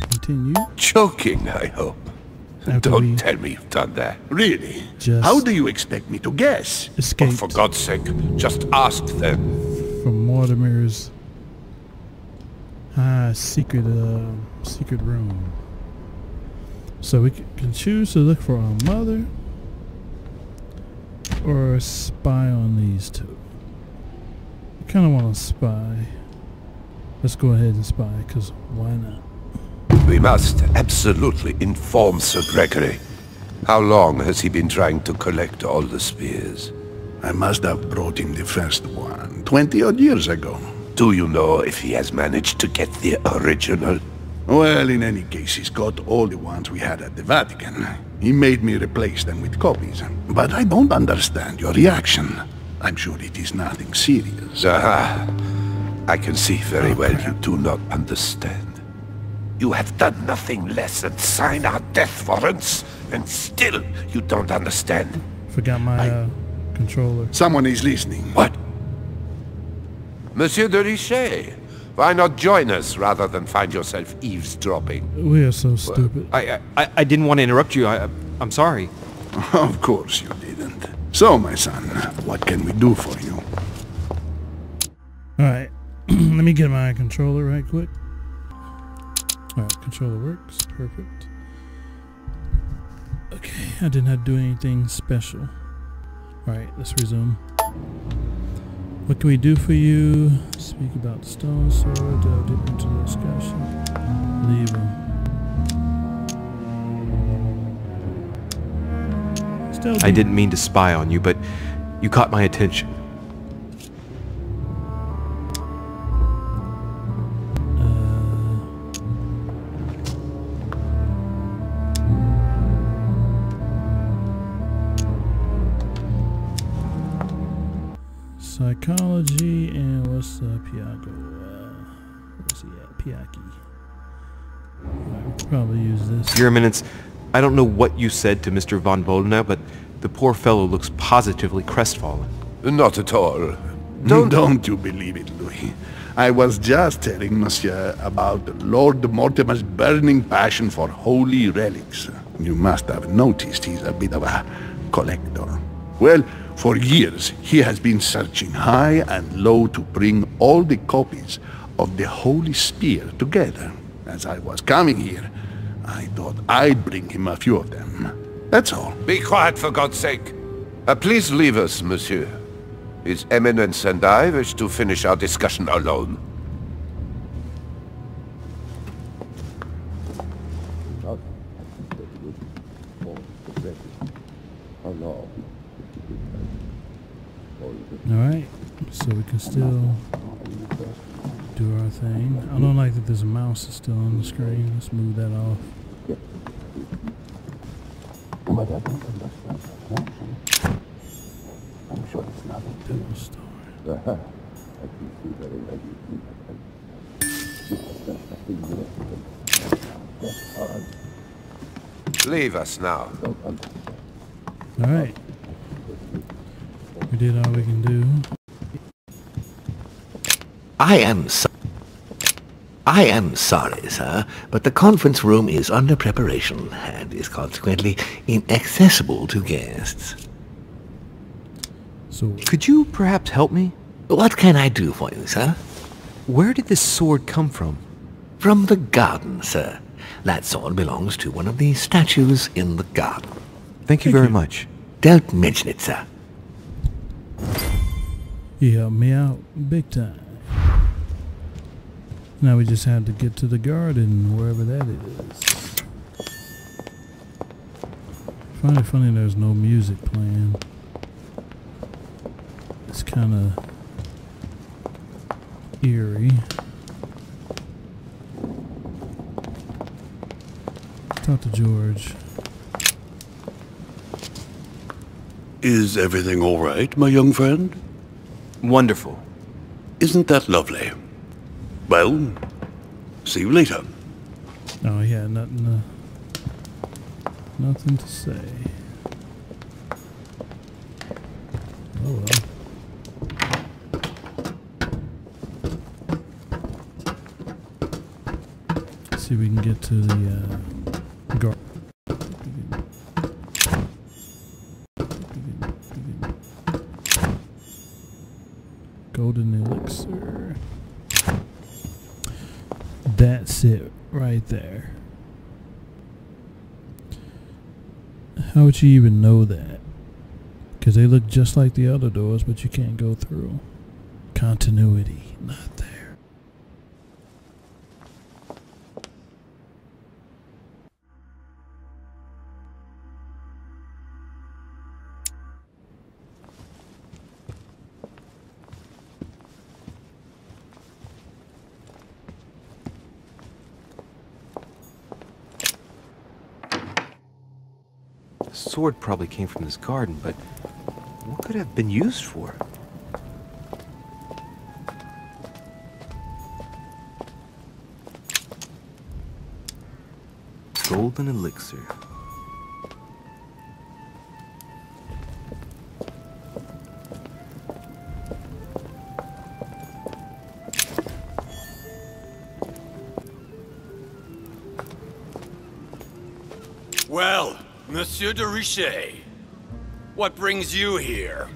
Continue. Joking, I hope. Don't tell me you've done that. Really? How do you expect me to guess? Escaped. Oh, for God's sake, just ask them. From Mortimer's secret room. So we can choose to look for our mother or spy on these two. I kind of want to spy. Let's go ahead and spy, because why not? We must absolutely inform Sir Gregory. How long has he been trying to collect all the spears? I must have brought him the first one 20-odd years ago. Do you know if he has managed to get the original? Well, in any case, he's got all the ones we had at the Vatican. He made me replace them with copies. But I don't understand your reaction. I'm sure it is nothing serious. Aha. I can see very well you do not understand. You have done nothing less than sign our death warrants, and still you don't understand. Forgot my controller. Someone is listening. What? Monsieur de Richet, why not join us rather than find yourself eavesdropping? We are so stupid. I didn't want to interrupt you. I'm sorry. Of course you didn't. So, my son, what can we do for you? Alright, let me get my controller right quick. Alright, controller works. Perfect. Okay, I didn't have to do anything special. Alright, let's resume. What can we do for you? Speak about the stone sword, delve deep into the discussion. Leave him. I didn't mean to spy on you, but you caught my attention. Psychology and what's Piago? Where's he at? Piaki. We'll probably use this. Your Eminence, I don't know what you said to Mr. von Bolena, but the poor fellow looks positively crestfallen. Not at all. Don't you believe it, Louis. I was just telling Monsieur about Lord Mortimer's burning passion for holy relics. You must have noticed he's a bit of a collector. Well, for years, he has been searching high and low to bring all the copies of the Holy Spear together. As I was coming here, I thought I'd bring him a few of them. That's all. Be quiet, for God's sake. Please leave us, monsieur. His Eminence and I wish to finish our discussion alone. Alright, so we can still do our thing. I don't like that this mouse is still on the screen. Let's move that off. I'm sure it's nothing. Leave us now. Alright. We did all we can do. I am sorry, sir, but the conference room is under preparation and is consequently inaccessible to guests. So, could you perhaps help me? What can I do for you, sir? Where did this sword come from? From the garden, sir. That sword belongs to one of the statues in the garden. Thank you very much. Don't mention it, sir. He helped me out big time. Now we just have to get to the garden, wherever that is. Find it funny there's no music playing. It's kind of eerie. Talk to George. Is everything all right, my young friend? Wonderful. Isn't that lovely? Well, see you later. Oh yeah, nothing to say. Oh well. See if we can get to the garden. Golden elixir. That's it right there. How would you even know that? Because they look just like the other doors, but you can't go through. Continuity, not there. The sword probably came from this garden, but what could it have been used for? Golden elixir. Well, Monsieur de Richet, what brings you here?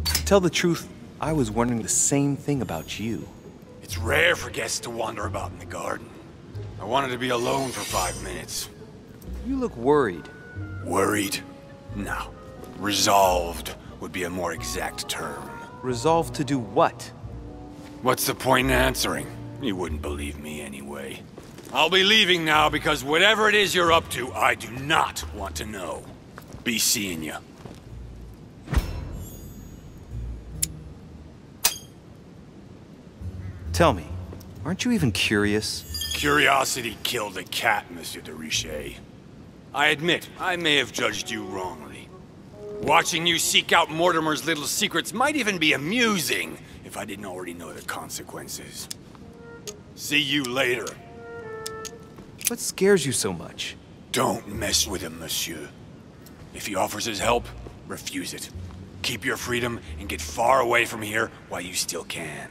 To tell the truth, I was wondering the same thing about you. It's rare for guests to wander about in the garden. I wanted to be alone for 5 minutes. You look worried. Worried? No. Resolved would be a more exact term. Resolved to do what? What's the point in answering? You wouldn't believe me anyway. I'll be leaving now because whatever it is you're up to, I do not want to know. Be seeing ya. Tell me, aren't you even curious? Curiosity killed a cat, Monsieur de Richet. I admit, I may have judged you wrongly. Watching you seek out Mortimer's little secrets might even be amusing if I didn't already know the consequences. See you later. What scares you so much? Don't mess with him, monsieur. If he offers his help, refuse it. Keep your freedom and get far away from here while you still can.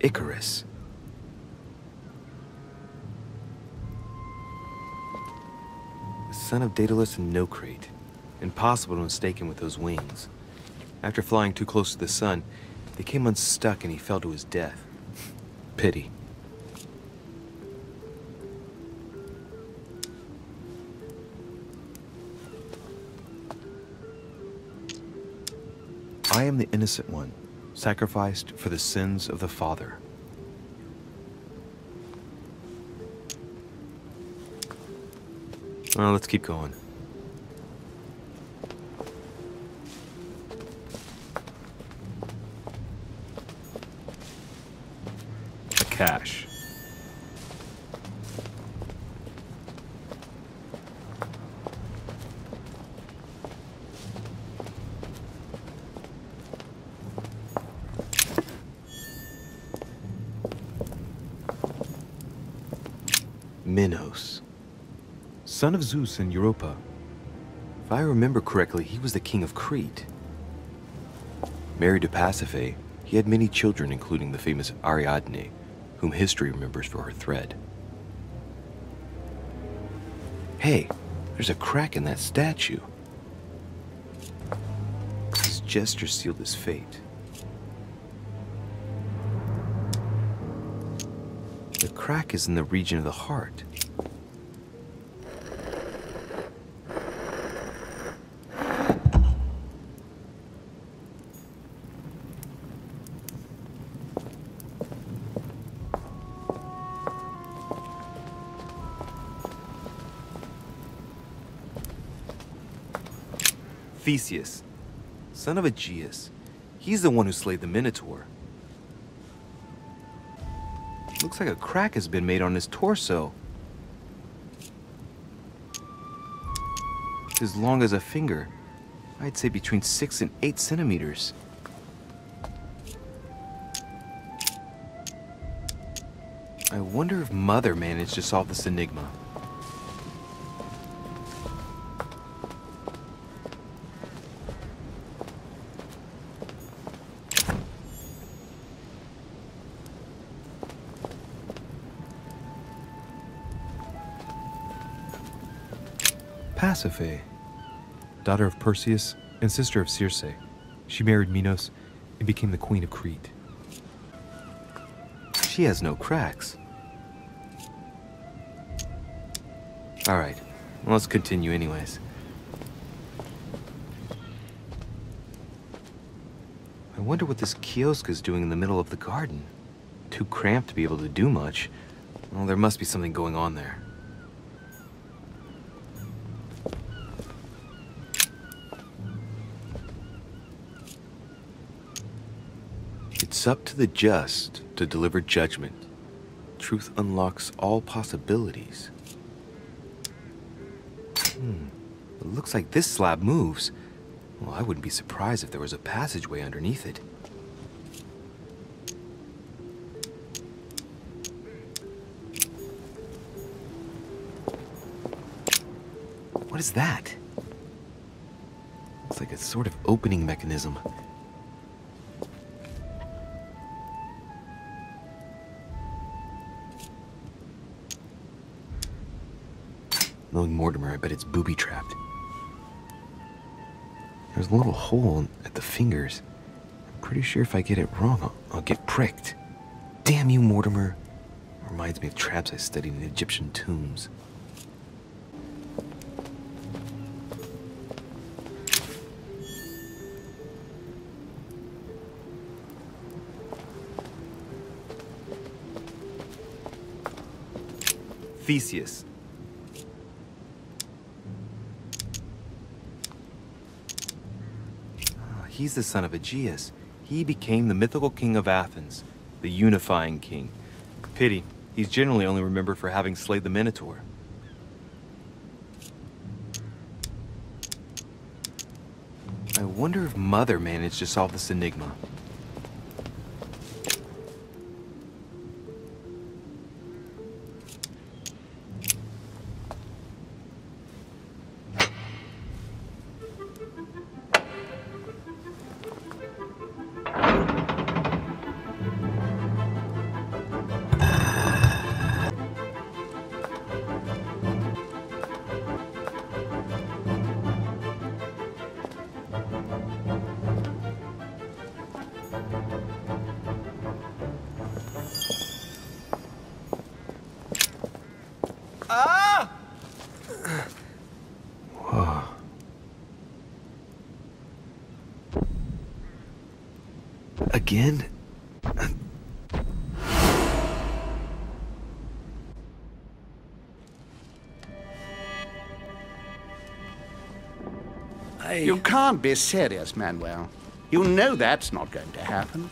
Icarus. The son of Daedalus and Nocrate. Impossible to mistake him with those wings. After flying too close to the sun, they came unstuck and he fell to his death. Pity. I am the innocent one, sacrificed for the sins of the Father. Well, let's keep going. A cache. Minos, son of Zeus and Europa. If I remember correctly, he was the king of Crete. Married to Pasiphae, he had many children, including the famous Ariadne, whom history remembers for her thread. Hey, There's a crack in that statue. His gesture sealed his fate. The crack is in the region of the heart. P.6, son of Aegeus. He's the one who slayed the Minotaur. Looks like a crack has been made on his torso. It's as long as a finger. I'd say between 6 and 8 centimeters. I wonder if Mother managed to solve this enigma. Pasiphae, daughter of Perseus and sister of Circe. She married Minos and became the queen of Crete. She has no cracks. Alright, well, let's continue anyways. I wonder what this kiosk is doing in the middle of the garden. Too cramped to be able to do much. Well, there must be something going on there. It's up to the just to deliver judgment. Truth unlocks all possibilities. It looks like this slab moves. Well, I wouldn't be surprised if there was a passageway underneath it. What is that? It's like a sort of opening mechanism. Knowing Mortimer, I bet it's booby-trapped. There's a little hole at the fingers. I'm pretty sure if I get it wrong, I'll get pricked. Damn you, Mortimer. Reminds me of traps I studied in Egyptian tombs. Theseus. He's the son of Aegeus. He became the mythical king of Athens, the unifying king. Pity, he's generally only remembered for having slayed the Minotaur. I wonder if Mother managed to solve this enigma. Whoa. Again? You can't be serious, Manuel. You know that's not going to happen.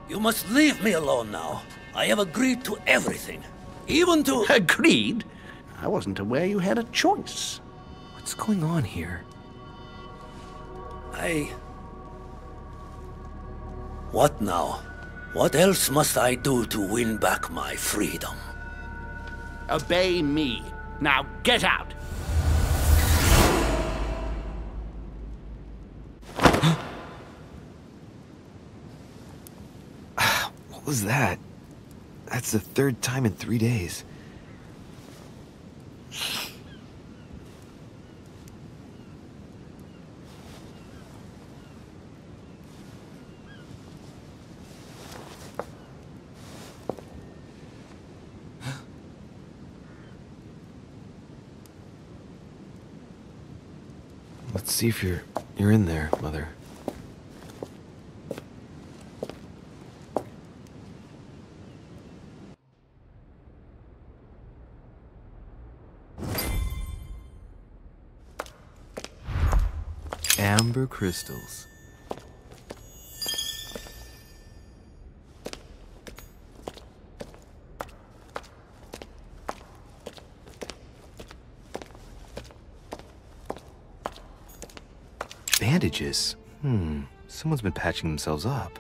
You must leave me alone now. I have agreed to everything. Even to... Agreed? I wasn't aware you had a choice. What's going on here? What now? What else must I do to win back my freedom? Obey me. Now get out! What was that? That's the third time in 3 days. Let's see if you're in there, Mother. Amber crystals. Bandages? Someone's been patching themselves up.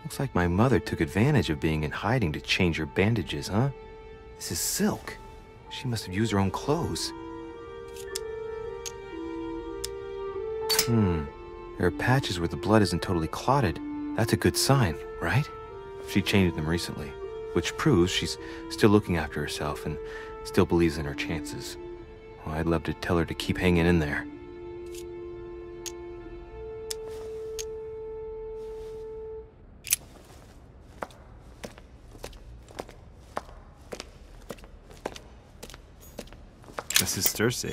Looks like my mother took advantage of being in hiding to change her bandages, huh? This is silk. She must have used her own clothes. There are patches where the blood isn't totally clotted. That's a good sign, right? She changed them recently, which proves she's still looking after herself and still believes in her chances. Well, I'd love to tell her to keep hanging in there. This is Circe.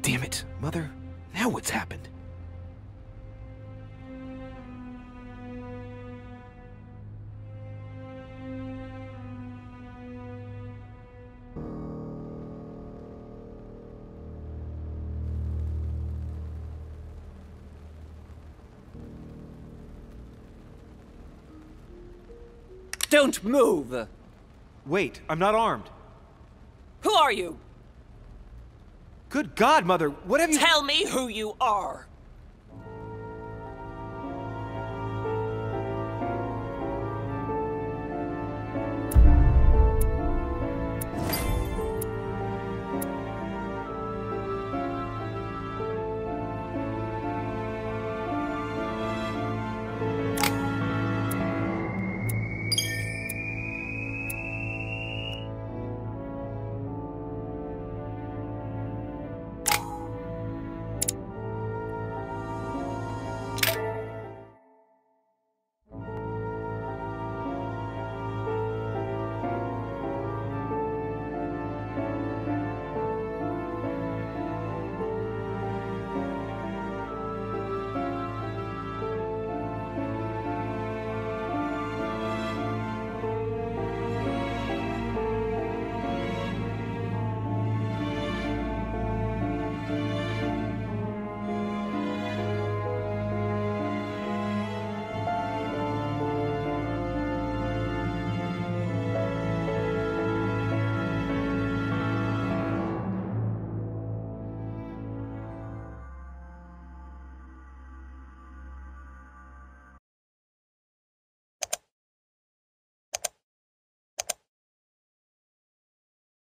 Damn it, Mother. Now what's happened? Don't move! Wait, I'm not armed. Who are you? Good God, Mother, what have you— Tell me who you are!